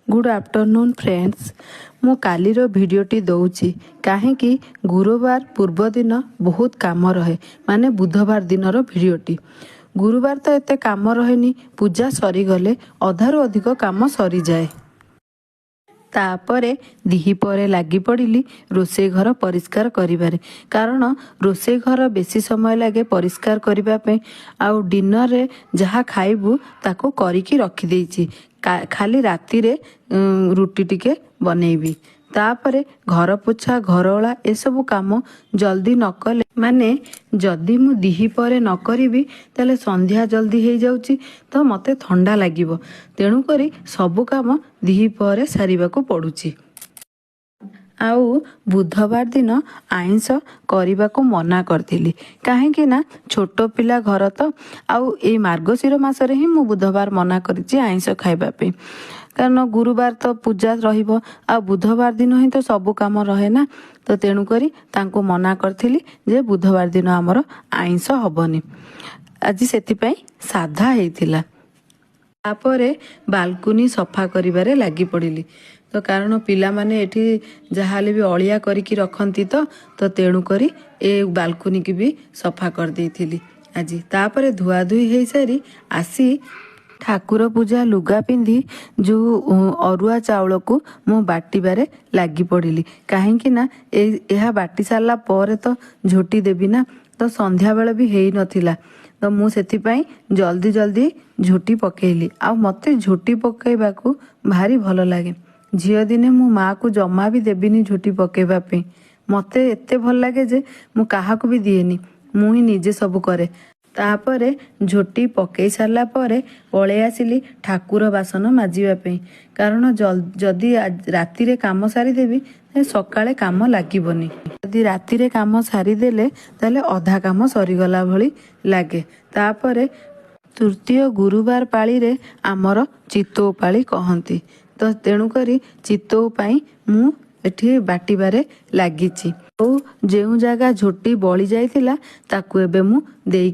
Good afternoon friends. मु कालीर भिडियोटी दौची कहीं गुरुवार पूर्व दिन बहुत काम रहे माने बुधवार दिनर भिडियोटी। गुरुवार तो एते काम रहेनी, पूजा सरीगले अधारू अधिक काम सरी जाए। तापरे दिहिपरे लगी पड़िली रोषे घर परिष्कार करिबारे, कारण रोषे घर बेसी समय लगे परिष्कार करिबा पे। आउ डिनर रे जहा खाइबू ताको करिकी रखी देइची, खाली राति रे रुटी टिके बनेबी। तापरे घर पोछा घर ओला एसबू काम जल्दी न कले माने जदि मु दिही परे न करिबी ताले संध्या जल्दी हो जाउची, तो मते ठंडा लागिबो। तेणु करी सबू काम दिही परे सारिबाकू पड़ुची। आउ बुधवार दिन आइंस करने मना करथिली, काहेकि ना छोट पिला घर तो आउ ए मार्गशीर मासरे ही मु बुधवार मना करिछि आइंस खाइबा पे, कारण गुरुवार तो पूजा रहिबो आ बुधवार दिन ही तो सबू काम रहे ना। तो तेणु करी तांको मना करथिली जे बुधवार दिन हमर आइंस हबनी। आज सेतिपई साधा हेइथिला। तापरे बालकुनी सफा करिबारे लागी पड़िली, तो कारण पिला माने एठी जहाले भी अलिया करिकी रखंती तो तेणु करी ए बालकुनी की भी सफा कर देइथिली आज। तापरे धुआ धुई हेइ सारी आसी ठाकुर पूजा लुगा पिंधि जो अरुआ चाउल को मु बाटिबारे लागी पड़िली, काहेकि ना एहा बाटी सारला परे तो झोटी देबी ना, तो संध्या बेले भी हेइ नथिला। तो मु सेतिपई जल्दी जल्दी झोटी पकेइली। आ मते झोटी पकेइबाकू भारी भल लागे। झियो दिने मु माँ को जमा भी देबिनी झोटी पकेइबा पे। मते एते भल लागे जे मु काहाकू भी दिएनी, मु ही निजे सब करे। तापरे झोटी पकई सारला परे पळे आसिली ठाकुर बासन माजिबा पे, कारण जदि राति रे काम सारी देबी सकाळे काम लागिबनी। जदि राति रे काम सारी देले ताले अधा काम सरीगला भली लागे। तापरे तृतीय गुरुवार पाली रे आमर चितौ पाली कहंती, तो तेणु करी चितौ पाई मु एठी बाटिबारे लागिची। जेउ जगह झोटी बळी जाइतिला ताकू एबे मु देई